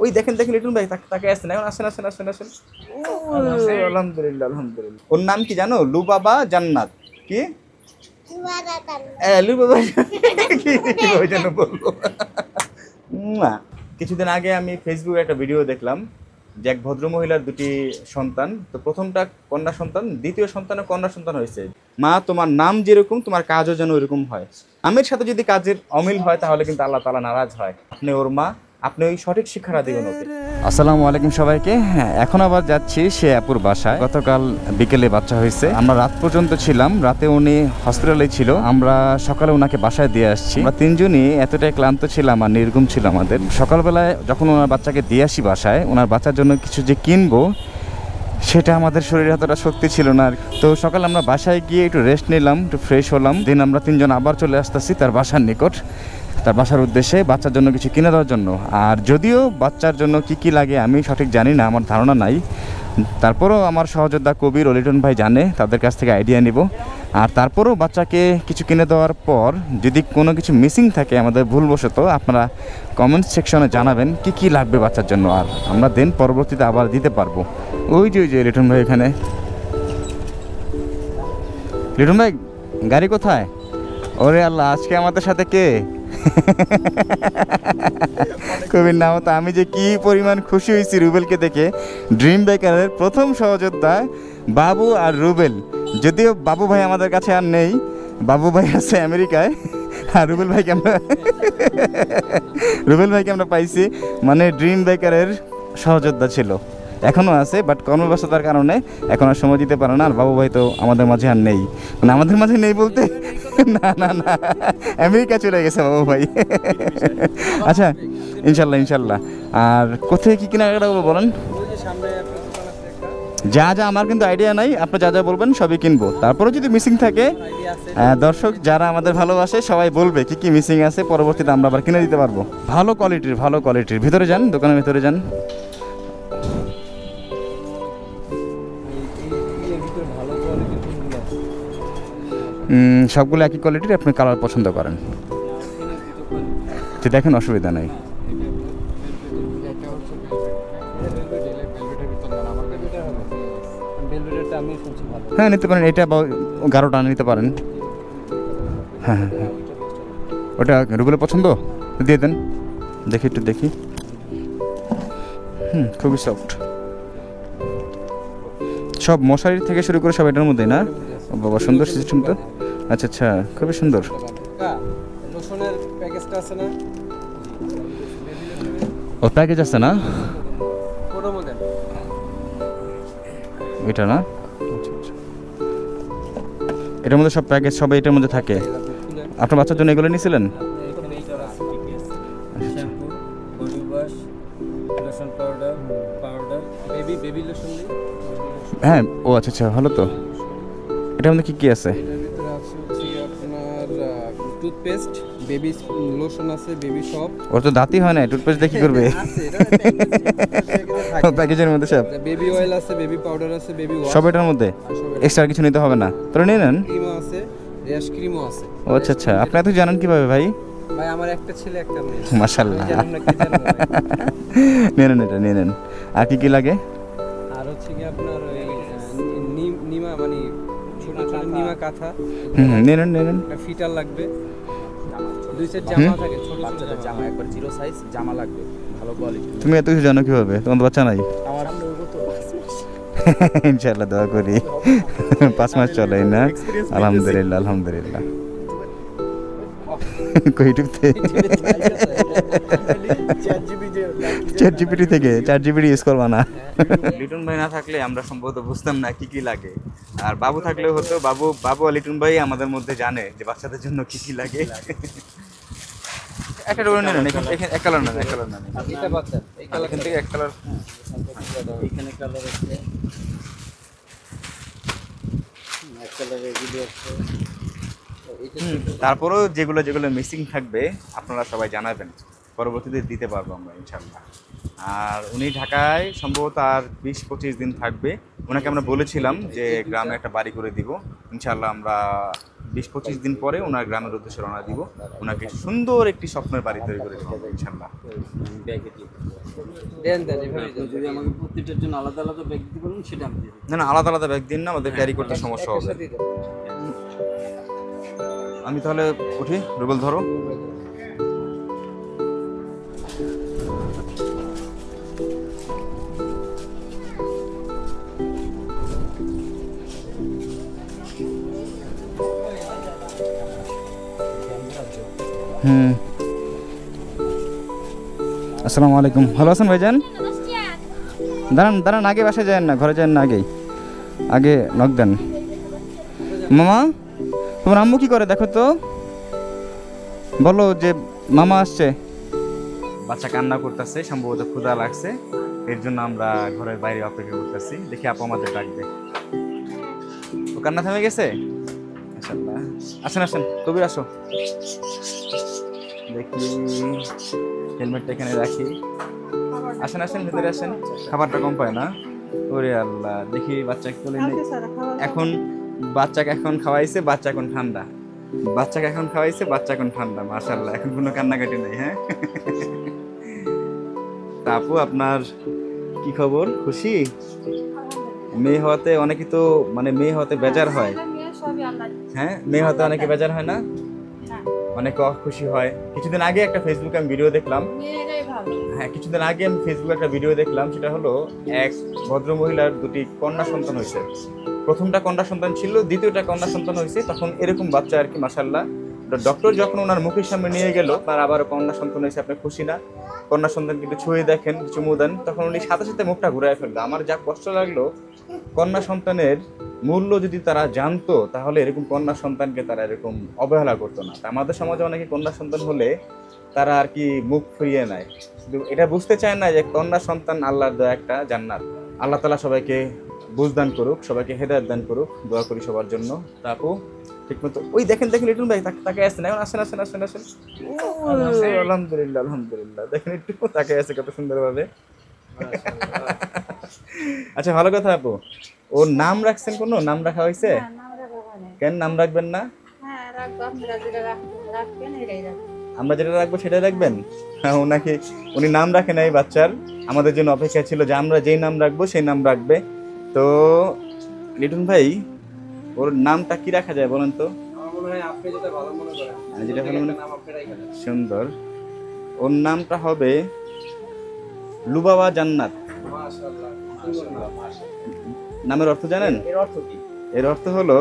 ওই দেখেন দেখেন লিটন ভাই তাকে আসছেন, এখন আসেন আসেন আসেন আসেন। আলহামদুলিল্লাহ আলহামদুলিল্লাহ। ওর নাম কি জানো? লুবাবা জান্নাত। কি লুবাবা কিভাবে যেন বলবো। কিছুদিন আগে আমি ফেসবুকে একটা ভিডিও দেখলাম যে এক ভদ্রমহিলার দুটি সন্তান, তো প্রথমটা কন্যা সন্তান, দ্বিতীয় সন্তানও কন্যা সন্তান হয়েছে। মা তোমার নাম যেরকম তোমার কাজও যেন ওইরকম হয়। আমের সাথে যদি কাজের অমিল হয় তাহলে কিন্তু আল্লাহ তাআলা নারাজ হয়। আপনি ওর মা, আপনি ওই সঠিক শিক্ষাটা দিবেন ওকে। আসসালামু আলাইকুম সবাইকে। হ্যাঁ, এখন আবার যাচ্ছি সে আপুর বাসায়। গতকাল বিকেলে বাচ্চা হয়েছে, আমরা রাত পর্যন্ত ছিলাম, রাতে উনি হসপিটালে ছিল, আমরা সকালে ওনাকে বাসায় দিয়ে আসছি। আমরা তিনজনই এতটাই ক্লান্ত ছিলাম আর নির্ঘুম ছিল আমাদের। সকালবেলায় যখন ওনার বাচ্চাকে দিয়ে আসি বাসায়, ওনার বাচ্চার জন্য কিছু যে কিনবো সেটা আমাদের শরীরে এতটা শক্তি ছিল না। তো সকালে আমরা বাসায় গিয়ে একটু রেস্ট নিলাম, একটু ফ্রেশ হলাম, দেন আমরা তিনজন আবার চলে আসতেছি তার বাসার নিকট, তার বাসার উদ্দেশ্যে বাচ্চার জন্য কিছু কিনে দেওয়ার জন্য। আর যদিও বাচ্চার জন্য কি কি লাগে আমি সঠিক জানি না, আমার ধারণা নাই, তারপরও আমার সহযোদ্ধা কবির ও লিটন ভাই জানে, তাদের কাছ থেকে আইডিয়া নিব। আর তারপরও বাচ্চাকে কিছু কিনে দেওয়ার পর যদি কোনো কিছু মিসিং থাকে আমাদের ভুলবশত, আপনারা কমেন্ট সেকশনে জানাবেন কি কি লাগবে বাচ্চার জন্য, আর আমরা দেন পরবর্তীতে আবার দিতে পারবো। ওই যে লিটন ভাই এখানে। লিটন ভাই গাড়ি কোথায়? ওরে আল্লাহ, আজকে আমাদের সাথে কে? কবির নাম তো। আমি যে কি পরিমাণ খুশি হয়েছি রুবেলকে দেখে। ড্রিম বাইকারের প্রথম সহযোদ্ধা বাবু আর রুবেল। যদিও বাবু ভাই আমাদের কাছে আর নেই, বাবু ভাই আছে আমেরিকায়, আর রুবেল ভাইকে আমরা পাইছি। মানে ড্রিম বাইকারের সহযোদ্ধা ছিল, এখনও আছে, বাট কর্মব্যস্ততার কারণে এখন আর সময় দিতে পারে না। আর বাবু ভাই তো আমাদের মাঝে আর নেই, মানে আমাদের মাঝে নেই বলতে না না না, আমেরিকা চলে গেছে বাবু ভাই। আচ্ছা, ইনশাল্লাহ। আর কোথায় কী কেনাকাটা করবো বলেন? যা যা আমার কিন্তু আইডিয়া নাই, আপনি যা যা বলবেন সবই কিনবো। তারপরে যদি মিসিং থাকে, দর্শক যারা আমাদের ভালোবাসে সবাই বলবে কি কি মিসিং আছে, পরবর্তীতে আমরা আবার কিনে দিতে পারবো। ভালো কোয়ালিটির ভিতরে যান, দোকানের ভিতরে যান। সবগুলো একই কোয়ালিটির, আপনি কালার পছন্দ করেন তো দেখেন, অসুবিধা নেই। হ্যাঁ নিতে পারেন, এটা বা গাঢ়টা নিতে পারেন। হ্যাঁ হ্যাঁ হ্যাঁ, ওটা রুবেলের পছন্দ, দিয়ে দেন। একটু দেখি। খুবই সফট, সব মশারির থেকে শুরু করে সব এটার মধ্যে না? বাবা সুন্দর সিস্টেম তো। আচ্ছা, খুবই সুন্দর। ও প্যাকেজ আছে না এটা? না, এটার মধ্যে সব প্যাকেজ সব এটার মধ্যে থাকে। আপনার বাচ্চার জন্য এগুলো নিয়েছিলেন? হ্যাঁ, ও আচ্ছা, ভালো তো। এটার মধ্যে কি আছে? টুথপেস্ট, বেবি লোশন আছে, বেবি শপ। ওর তো দাঁতই হয় না, টুথপেস্ট দিয়ে কি করবে? প্যাকেজের মধ্যে সব বেবি অয়েল আছে, বেবি পাউডার আছে, বেবি ওয়াশ সব এটার মধ্যে, এক্সট্রা কিছু নিতে হবে না। তোরা নিয়ে নেন। ক্রিমও আছে, র্যাশ ক্রিমও আছে। ও আচ্ছা, আপনি তো জানেন কিভাবে ভাই? ভাই আমার একটা ছেলে একটা মেয়ে। মাশাআল্লাহ, নিয়ে নেন। আর কি লাগে? আর হচ্ছে কি আপনার নিমা, মানে ছোট নিমা কাঁথা। নিয়ে নেন। একটা ফিটার লাগবে, দুই সেট জামা থাকে, ছোট জামা, একবার জিরো সাইজ জামা লাগবে, ভালো কোয়ালিটি। তুমি এত কিছু জানো কিভাবে? তোমার বাচ্চা নাই? আমার ইনশাআল্লাহ, দোয়া করি। 5 মাস চলে না? আলহামদুলিল্লাহ। চ্যাট জিপিটি ইউজ করবা না? লিটন ভাই না থাকলে আমরা সম্ভবত বুঝতাম না কি কি লাগে। আর বাবু থাকলেও হতো, বাবু আর লিটন ভাই আমাদের মধ্যে জানে যে বাচ্চাদের জন্য কি কি লাগে। একটা করে নেন, এক কালার না, এটা বাচ্চা এই কালার থেকে এক কালার। এখানে কালার আছে, এক কালারের ভিডিও আছে। তারপরেও যেগুলো মিসিং থাকবে আপনারা সবাই জানাবেন, পরবর্তীতে দিতে পারবো আমরা ইনশাল্লাহ। আর উনি ঢাকায় সম্ভবত আর 20-25 দিন থাকবে। ওনাকে আমরা বলেছিলাম যে গ্রামে একটা বাড়ি করে দিব, ইনশাল্লাহ আমরা 20-25 দিন পরে ওনার গ্রামের উদ্দেশ্যে রওনা দিব। ওনাকে সুন্দর একটি স্বপ্নের বাড়ি তৈরি করে দেবো ইনশাল্লাহ। দেন দেন এভাবে আপনি যদি আমাকে প্রত্যেকটার জন্য আলাদা আলাদা ব্যাগ দিতে পারেন সেটা আমি দিয়ে দেবো। না না, আলাদা আলাদা ব্যাগ দিন না, আমাদের ক্যারি করতে সমস্যা হবে। একসাথেই দেন। আমি তাহলে উঠি, রুবেল ধরো। আসসালামু আলাইকুম, ভালো আছেন ভাইজান? দাঁড়ান দাঁড়ান, আগে বাসায় যান না, ঘরে যান না, আগে নক দেন। মামা, তোমার আম্মু কি করে দেখো তো, বলো যে মামা আসছে। বাচ্চা কান্না করতেছে, সম্ভবত ক্ষুধা লাগছে, এর জন্য আমরা ঘরের বাইরে অপেক্ষা করতেছি। দেখি আপু আমাদের ডাকবে। ও কান্না থেমে গেছে? মাশাআল্লাহ। আসেন আসেন, কবির আসো। দেখি হেলমেটটা এখানে রাখি। আসেন আসেন, ভিতরে আসেন। খাবারটা কম পায় না? ওরে আল্লাহ, দেখি বাচ্চাকে তুলে নেই। এখন বাচ্চাকে এখন খাওয়াইছে, বাচ্চা এখন ঠান্ডা। বাচ্চাকে এখন খাওয়াইছে, বাচ্চা এখন ঠান্ডা। মাশাআল্লাহ, এখন কোনো কান্নাকাটি নেই। হ্যাঁ তা আপু, আপনার কি খবর? খুশি? মেয়ে হওয়াতে অনেকে তো মানে মেয়ে হওয়াতে বেজার হয়। হ্যাঁ, মেয়ে হওয়াতে অনেকে বেজার হয় না, অনেকে খুশি হয়। কিছুদিন আগে একটা ফেসবুকে আমি ভিডিও দেখলাম। হ্যাঁ, কিছুদিন আগে আমি ফেসবুকে একটা ভিডিও দেখলাম, সেটা হলো এক ভদ্র মহিলার দুটি কন্যা সন্তান হয়েছে। প্রথমটা কন্যা সন্তান ছিল, দ্বিতীয়টা কন্যা সন্তান হয়েছে। তখন এরকম বাচ্চা আর কি, মাশাআল্লাহ। ডক্টর যখন ওনার মুখের সামনে নিয়ে গেল, তার আবার কন্যা সন্তান হয়েছে, আপনি খুশি না? কন্যা সন্তানকে একটু ছুঁয়ে দেখেন, চুমু দেন, তখন উনি সাথে সাথে মুখটা ঘুরায় ফেললো। আমার যা কষ্ট লাগলো, কন্যা সন্তানের মূল্য যদি তারা জানতো, তাহলে এরকম কন্যা সন্তানকে তারা এরকম অবহেলা করতো না। তা আমাদের সমাজে অনেকে কন্যা সন্তান হলে তারা আর কি মুখ ফিরিয়ে নেয়, কিন্তু এটা বুঝতে চায় না যে কন্যা সন্তান আল্লাহর দেওয়া একটা জান্নাত। আল্লাহ তাআলা সবাইকে বুঝদান করুক, সবাইকে হেদায়েত দান করুক, দোয়া করি সবার জন্য। তা আপু ঠিক মতো ওই দেখেন দেখেন লিটন ভাই তাকে আসেন, এখন আসেন আসেন আসেন আসেন। ও আলহামদুলিল্লাহ আলহামদুলিল্লাহ, দেখেন একটু তাকে আছে কত সুন্দরভাবে। আচ্ছা, ভালো কথা আপু। ওর নাম রাখছেন? কোনো নাম রাখা হয়েছে? কেন নাম রাখবেন না? আমরা যেটা রাখবো সেটাই রাখবেন? হ্যাঁ, ওনাকে উনি নাম রাখে নাই বাচ্চার, আমাদের জন্য অপেক্ষা ছিল যে আমরা যেই নাম রাখবো সেই নাম রাখবে। তো লিটন ভাই, ওর নামটা কি রাখা যায় বলেন তো? আমার মনে হয় আপনি যেটা ভালো মনে করেন, যেটা ভালো মনে নাম আপনি রাখেন। সুন্দর। ওর নামটা হবে লুবাবা জান্নাত। মাশাআল্লাহ, নামের অর্থ জানেন? এর অর্থ কি? এর অর্থ হলো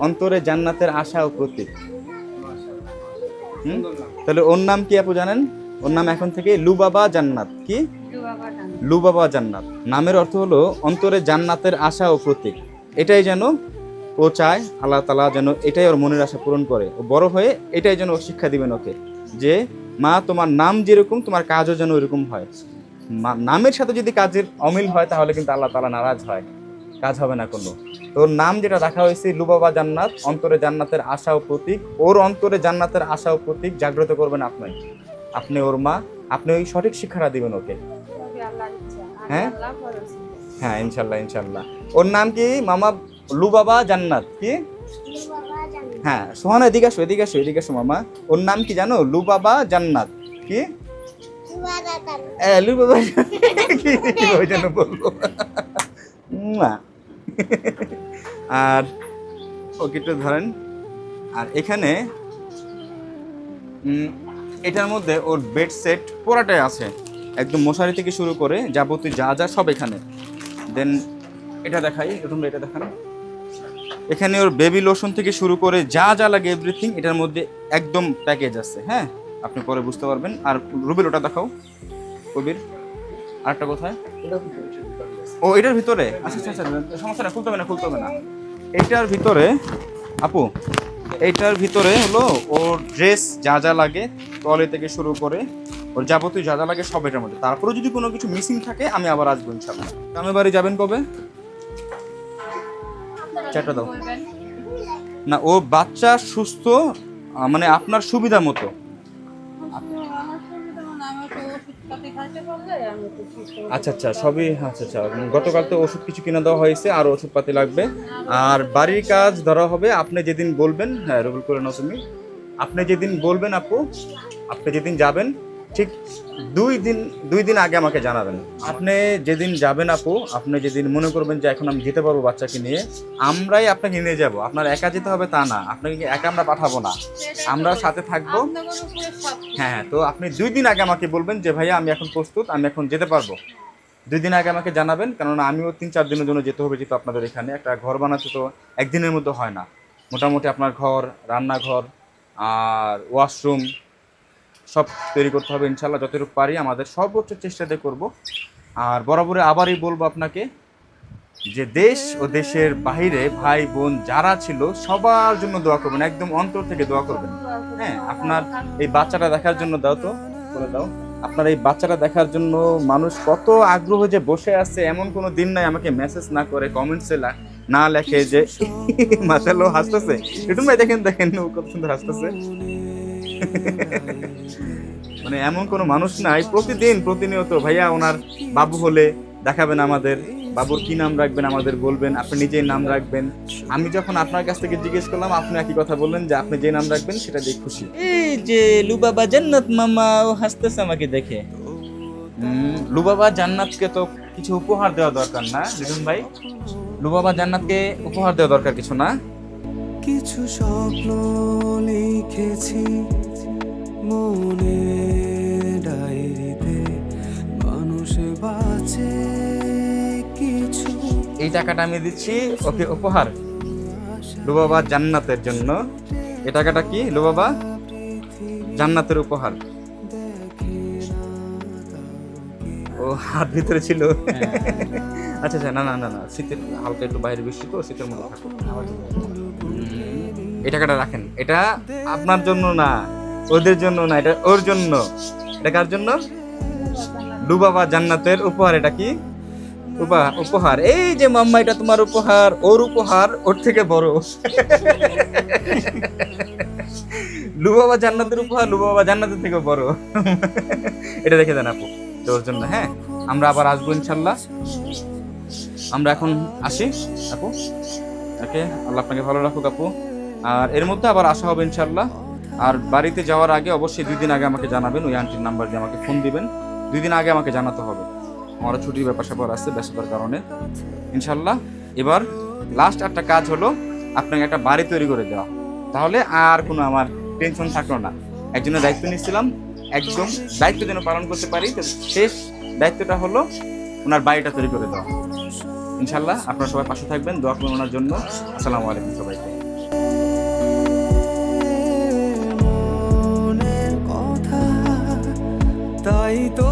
অন্তরে জান্নাতের আশা ও প্রতীক। তাহলে ওর নাম কি আপু জানেন? ওর নাম এখন থেকে লুবাবা জান্নাত। কি? লুবাবা জান্নাত। নামের অর্থ হলো অন্তরে জান্নাতের আশা ও প্রতীক। এটাই যেন ও চায়, আল্লাহ তাআলা যেন এটাই ওর মনের আশা পূরণ করে। ও বড় হয়ে এটাই যেন ও শিক্ষা দিবেন ওকে, যে মা তোমার নাম যেরকম তোমার কাজও যেন ওরকম হয়। নামের সাথে যদি কাজের অমিল হয়, তাহলে কিন্তু আল্লাহ তাআলা নারাজ হয়, কাজ হবে না কোনো। ওর নাম যেটা রাখা হয়েছে লুবাবা জান্নাত, অন্তরে জান্নাতের আশা ও প্রতীক। ওর অন্তরে জান্নাতের আশা ও প্রতীক জাগ্রত করবেন আপনি ওর মা, আপনি ওই সঠিক শিক্ষাটা দিবেন ওকে। হ্যাঁ হ্যাঁ, ইনশাল্লাহ ইনশাল্লাহ। ওর নাম কি মামা? লুবাবা জান্নাত। কি? হ্যাঁ, সোহানা এদিকে আসো এদিকে আসো এদিকে আসো মামা। ওর নাম কি জানো? লুবাবা জান্নাত। কি? লুবাবা কি যেন বলবো। আর ওকে একটু ধরেন। আর এখানে এটার মধ্যে ওর বেড সেট পুরাটাই আছে, একদম মশারি থেকে শুরু করে যাবতীয় যা যা সব এখানে। দেন এটা দেখাই, তোমরা এটা দেখান। এখানে ওর বেবি লোশন থেকে শুরু করে যা যা লাগে এভরিথিং এটার মধ্যে একদম প্যাকেজ আছে। হ্যাঁ, আপনি পরে বুঝতে পারবেন। আর রুবেল ওটা দেখাও, কবির আরেকটা কোথায়? ও এটার ভিতরে? আচ্ছা আচ্ছা, সমস্যা না, খুলতে হবে না খুলতে হবে না। এটার ভিতরে আপু, এইটার ভিতরে হলো ওর ড্রেস যা যা লাগে, টয়লেট থেকে শুরু করে ওর যাবতীয় যা যা লাগে সব এটার মধ্যে। তারপরে যদি কোনো কিছু মিসিং থাকে আমি আবার আসবো ইনশাআল্লাহ। গ্রামের বাড়ি যাবেন কবে? চারটা দাও না, ও বাচ্চা সুস্থ, মানে আপনার সুবিধা মতো। আচ্ছা আচ্ছা, সবই আচ্ছা আচ্ছা। গতকাল তো ওষুধ কিছু কিনে দেওয়া হয়েছে, আর ওষুধপাতি লাগবে, আর বাড়ির কাজ ধরা হবে আপনি যেদিন বলবেন। হ্যাঁ, রুবেল করে নাও তুমি। আপনি যেদিন বলবেন আপু, আপনি যেদিন যাবেন ঠিক 2 দিন আগে আমাকে জানাবেন। আপনি যেদিন যাবেন আপু, আপনি যেদিন মনে করবেন যে এখন আমি যেতে পারবো বাচ্চাকে নিয়ে, আমরাই আপনাকে নিয়ে যাব। আপনার একা যেতে হবে তা না, আপনাকে একা আমরা পাঠাবো না, আমরাও সাথে থাকবো। হ্যাঁ, তো আপনি 2 দিন আগে আমাকে বলবেন যে ভাইয়া আমি এখন প্রস্তুত, আমি এখন যেতে পারবো। 2 দিন আগে আমাকে জানাবেন, কারণ আমিও 3-4 দিনের জন্য যেতে হবে, যেহেতু আপনাদের এখানে একটা ঘর বানাতে তো একদিনের মধ্যে হয় না। মোটামুটি আপনার ঘর, রান্নাঘর আর ওয়াশরুম সব তৈরি করতে হবে ইনশাল্লাহ। যতটুকু পারি আমাদের সর্বোচ্চ চেষ্টাতে করব। আর বরাবরই আবারই বলবো আপনাকে যে দেশ ও দেশের বাইরে ভাই বোন যারা ছিল সবার জন্য দোয়া করবেন, একদম অন্তর থেকে দোয়া করবেন। হ্যাঁ, আপনার এই বাচ্চাটা দেখার জন্য দাও তো, বলে দাও। আপনার এই বাচ্চাটা দেখার জন্য মানুষ কত আগ্রহ যে বসে আছে, এমন কোনো দিন নাই আমাকে মেসেজ না করে, কমেন্টসে না লেখে যে মাশাআল্লাহ হাসতেছে। একটু ভাই দেখেন দেখেন ও কত সুন্দর হাসতেছে। মানে এমন কোনো মানুষ নাই, প্রতিনিয়ত ভাইয়া ওনার বাবু হলে দেখাবেন আমাদের, বাবুর কি নাম রাখবেন আমাদের বলবেন, আপনি নিজেই নাম রাখবেন। আমি যখন আপনার কাছ থেকে জিজ্ঞেস করলাম, আপনি একই কথা বললেন যে আপনি যে নাম রাখবেন সেটা দিয়ে খুশি। এই যে লুবাবা জান্নাত মামা, ও হাসতেছে আমাকে দেখে। লুবাবা জান্নাতকে তো কিছু উপহার দেওয়া দরকার না লিটন ভাই? লুবাবা জান্নাতকে উপহার দেওয়া দরকার কিছু না? কিছু স্বপ্ন লিখেছি মনে ডায়েরিতে, মানুষ বাঁচে কিছু। এই টাকাটা আমি দিচ্ছি ওকে উপহার, লুবাবা জান্নাতের জন্য। এই টাকাটা কি লুবাবা? জান্নাতের উপহার। ও হাত ভিতরে ছিল। আচ্ছা আচ্ছা, না না না না, শীতের হালকা একটু বাইরে বৃষ্টি তো, শীতের মধ্যে থাকুক। এই টাকাটা রাখেন, এটা আপনার জন্য না, ওদের জন্য না, এটা ওর জন্য। এটা কার জন্য? লুবাবা জান্নাতের উপহার। এটা কি উপহার? এই যে মাম্মা, এটা তোমার উপহার, ওর উপহার ওর থেকে বড়। লুবাবা জান্নাতের উপহার লুবাবা জান্নাতের থেকে বড়। এটা রেখে দেন আপু, তোর জন্য। হ্যাঁ, আমরা আবার আসবো ইনশাল্লাহ। আমরা এখন আসি আপু। ওকে, আল্লাহ আপনাকে ভালো রাখুক আপু। আর এর মধ্যে আবার আসা হবে ইনশাল্লাহ। আর বাড়িতে যাওয়ার আগে অবশ্যই 2 দিন আগে আমাকে জানাবেন, ওই আন্টির নাম্বার দিয়ে আমাকে ফোন দিবেন। 2 দিন আগে আমাকে জানাতে হবে, আমারও ছুটির ব্যাপার স্যাপার আছে ব্যস্ততার কারণে। ইনশাল্লাহ এবার লাস্ট একটা কাজ হলো আপনাকে একটা বাড়ি তৈরি করে দেওয়া, তাহলে আর কোনো আমার টেনশন থাকলো না। একজনের দায়িত্ব নিচ্ছিলাম, একদম দায়িত্ব যেন পালন করতে পারি, তো শেষ দায়িত্বটা হলো ওনার বাড়িটা তৈরি করে দেওয়া। ইনশাল্লাহ আপনারা সবাই পাশে থাকবেন, দোয়া করবেন ওনার জন্য। আসসালামু আলাইকুম সবাইকে। তাই তো